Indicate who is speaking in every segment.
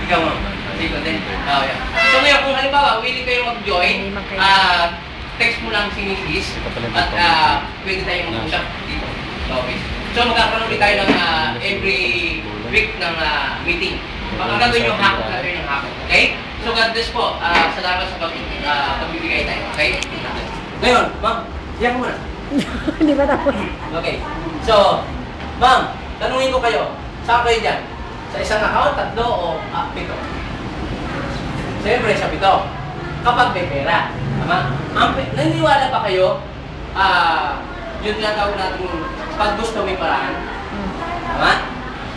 Speaker 1: Ikaw mo. Sige din. Yeah. So ngayon, kung halimbawa, willing kayo mag-join, text mo lang si Mrs. At pwede tayong mag-usap dito sa office. So magkakaroon ulit tayo ng every week ng meeting. Ang gagawin yung hakot natin yung hakot. Okay? So God bless po. Salamat sa pagbibigay tayo. Okay? Ngayon, ma'am, siya ko muna.
Speaker 2: Hindi ba tapos?
Speaker 1: Okay. So, ma'am, tanungin ko kayo. Saan kayo dyan? Sa isang account, 3 o 7? Siyempre, sa 7. Kapag may pera. Tama? Naniniwala pa kayo, yun tinatawag natin, pag gusto may paraan. Tama?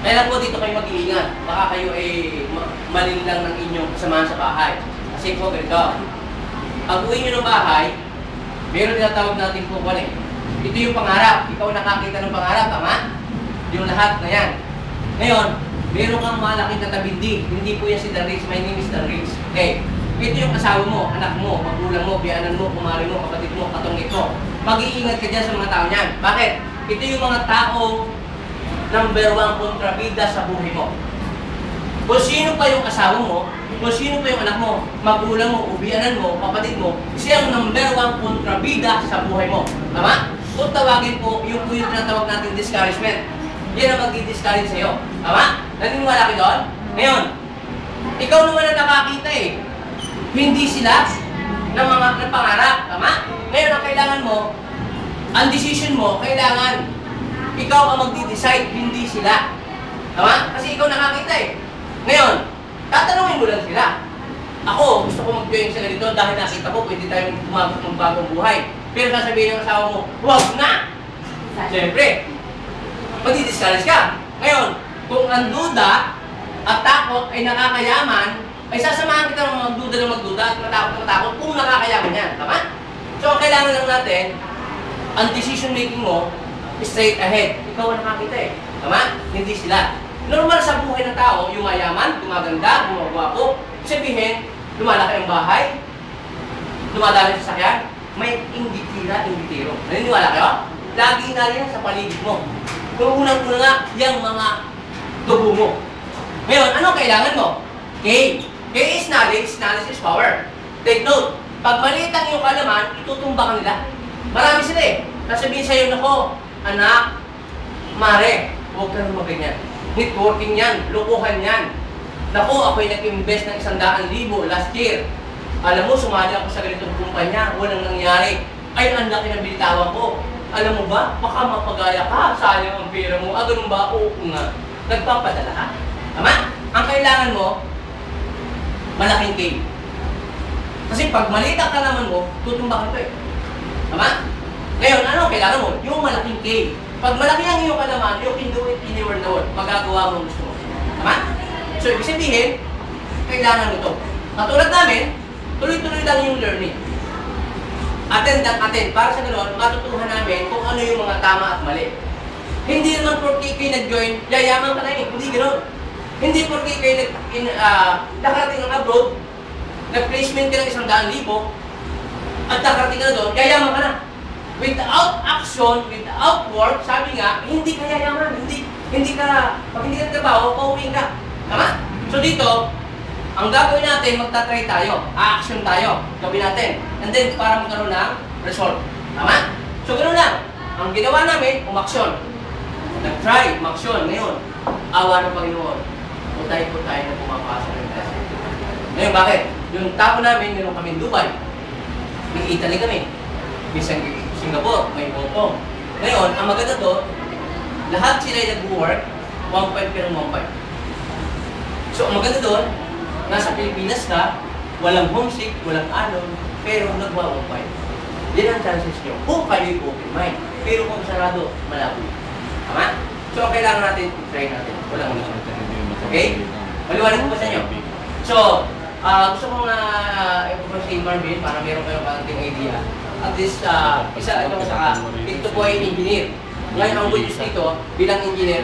Speaker 1: Kaya lang po dito kayo mag-iingat. Baka kayo ay malin lang ng inyong kasamahan sa bahay. Kasi po, ganito. Pag uwi nyo ng bahay, meron tinatawag natin po kung ito yung pangarap. Ikaw nakakita ng pangarap, tama? Yung lahat na yan. Ngayon, meron kang malaking tatabindi. Hindi po yan si The Rich. My name is The Rich. Okay. Ito yung asawa mo, anak mo, magulang mo, biyanan mo, kumari mo, kapatid mo, katungit mo. Mag-iingat ka dyan sa mga tao niyan. Bakit? Ito yung mga taong number 1 kontrabida sa buhay mo. Kung sino pa yung asawa mo, kung sino pa yung anak mo, magulang mo, ubianan mo, kapatid mo, siyang number 1 kontrabida sa buhay mo. Tama? Kung tawagin po, yung po yung tinatawag natin discouragement. Yan ang magdi-discourage sa'yo. Tama? Naniniwala ka doon? Ngayon, ikaw naman ang nakakita eh. Hindi sila ng mga pangarap. Tama? Ngayon, ang kailangan mo, ang decision mo, kailangan ikaw ang magdi-decide, hindi sila. Tama? Kasi ikaw nakakita eh. Ngayon, tatanungin mo lang sila. Ako, gusto ko mag-join sa ganito dahil nakita ko pwede tayong umabot ng bagong buhay. Pero sasabihin ng asawa mo, huwag na! Siyempre, magdi-discourage ka. Ngayon, kung ang duda at takot ay nakakayaman, ay sasamahan kita ng magduda ng magduda at matakot na matakot kung nakakayaman yan. Tama? So, ang kailangan lang natin, ang decision making mo, straight ahead. Ikaw ang nakakita eh. Tama? Hindi sila. Normal sa buhay ng tao, yung mayaman, gumaganda, gumagwapo, sabihin, lumalaki ang bahay, dumadami sa sakyan, may imbitira, imbitiro. Naniniwala kayo? Lagi na yan sa paligid mo. Kung unang-una nga, yung mga tubo mo. Ngayon, anong kailangan mo? K. K is knowledge, knowledge is power. Take note, pag maliit ang iyong kalaman, itutumba ka nila. Marami sila eh. Nasabihin sa'yo, nako, anak, mare, huwag ka naman ganyan. Networking yan, lukuhan yan. Naku, ako'y nag-invest ng 100,000 last year. Alam mo, sumali ako sa ganitong kumpanya, walang nangyari. Ay, ang laki ng bitawan ko. Alam mo ba, baka mapagaya ka, sayang ang pera mo. Ganun ba? Oo nga. Nagpapadala ka. Tama? Ang kailangan mo, malaking K. Kasi pag maliit ang kalaman mo, tutumba ka ito eh. Tama? Ngayon, ano kailangan mo? Yung malaking K. Pag malaki ang iyong kalaman, you can do it anywhere in the world. Magagawa mo gusto mo. Tama? So, ibig sabihin, kailangan mo ito. Katulad namin, tuloy-tuloy lang yung learning. Attend ang attend. Para sa ganoon, matutuhan namin kung ano yung mga tama at mali. Hindi naman porque kayo nag-join, yayaman ka na eh. Hindi ganoon. Hindi porque kayo nakarating ng abroad, nag-placement ka ng 100,000, at nakarating ka na doon, yayaman ka na. Without action, without work, sabi nga, hindi ka yayaman. Pag hindi ka trabaho, pauwi ka. Tama? So dito, ang gagawin natin, magta-try tayo. A-action tayo. Gawin natin. And then, para magkaroon ng result. Tama? So, ganoon lang. Ang ginawa namin, umaksyon. Nag-try, umaksyon. Ngayon, awa ng Panginoon. Putay na pumapasok ng test. Ngayon, bakit? Yung tapo namin, meron kami Dubai. May Italy kami. May Singapore, may Hong Kong. Ngayon, ang maganda to, lahat sila ay nag-work, 1.5 pero 1.5. So, ang maganda doon, nasa Pilipinas ka, walang homesick, walang alon, pero nagwa-1.5. Yan ang chances nyo. Kung kayo'y open mind. Pero kung sarado, malabo. Tama? So, ang kailangan natin, i-try natin. Walang naman. Okay? Maliwanag ko ba sa inyo? So, gusto kong i-propose si Marvin para meron kayong kaunting idea. At least, isa itong saka, ito po ay engineer. Ngayon, ang good news dito, bilang engineer,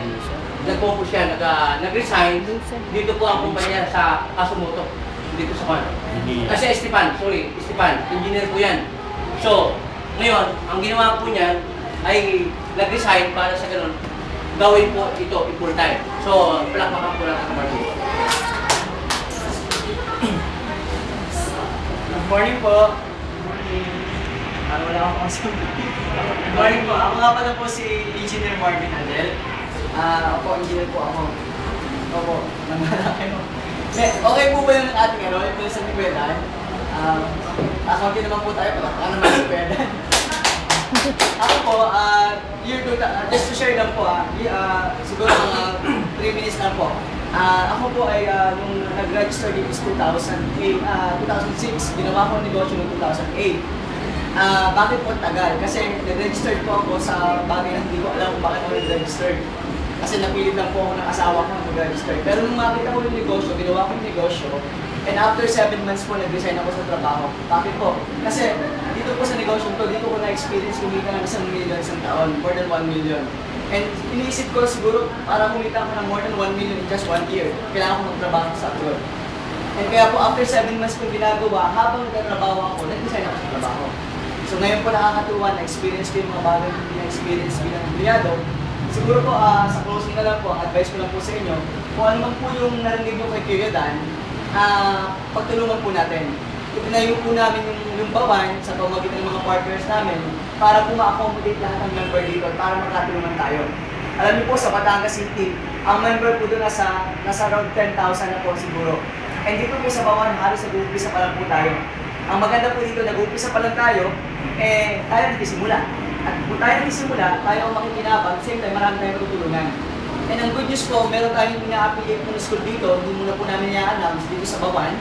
Speaker 1: nag-focus siya, nag-resign. Dito po ang kumpanya sa Kasumoto. Dito sa Kwan. Kasi Esteban, engineer po yan. So, ngayon, ang ginawa po niya ay nag-resign para sa ganun, gawin po ito, i-full time. So, palakpakan po lang sa Marvin.
Speaker 2: morning po. Wala akong kasabi. Good morning po. Ako nga pala po si Engineer Marvin Adel. Opo, engineer po ako. Opo, nangala kayo. Okay po ba yung ating ito sa Nibelan? Kakunti naman po tayo, ano naman sa Nibelan. Ako po, just to share lang po, siguro mga 3 minutes lang po. Ako po ay nung nag-register dito is 2006, ginawa ko ang negosyo noong 2008. Bakit po tagal? Kasi nag-register po ako sa bagay na hindi ko alam kung bakit ako nag-register. Kasi napilit lang po ako ng asawa ko na mag-register. Pero nung makita ko yung negosyo, ginawa ko yung negosyo, and after 7 months po, nag-resign ako sa trabaho. Bakit po? Kasi dito po sa negosyo to, dito ko na-experience kumita ng 1 million isang taon, more than 1 million. And iniisip ko siguro, para kumita ako ng more than 1 million in just 1 year, kailangan ko magtrabaho sa actual. And kaya po, after 7 months ko ginagawa, habang nagtatrabaho ako, nag-resign ako sa trabaho. So ngayon po nakakatuwa, na-experience ko yung mga bagay na hindi na-experience bilang empleyado. Siguro po, sa closing na lang po, advice ko lang po sa inyo, kung ano man po yung narinig nyo kay Kuya Dan, pagtulungan po natin. Itinayo po namin yung bawan sa pamagitan ng mga partners namin para po ma-accommodate lahat ng member dito at para magkatulungan tayo. Alam niyo po, sa Batangas City, ang member po doon nasa around 10,000 na po siguro. And dito po sa bawan, halos nag-uumpisa pa lang po tayo. Ang maganda po dito, nag-uumpisa pa lang tayo, tayo nagsisimula. At kung tayo nagsisimula, tayo ang makikinabang, same time, marami tayong matutulungan. And ang good news po, meron tayong ina-affiliate ng school dito, hindi muna po namin i-announce dito sa Bawan.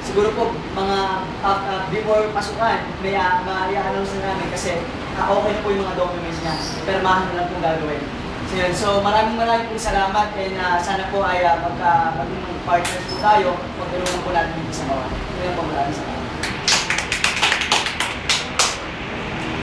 Speaker 2: Siguro po, mga before pasukan, may i-announce na namin kasi okay na po yung mga documents niya. Permahan na lang po gagawin. So maraming pong salamat and sana po ay maging partners po tayo, magtulungan po natin dito sa Bawan.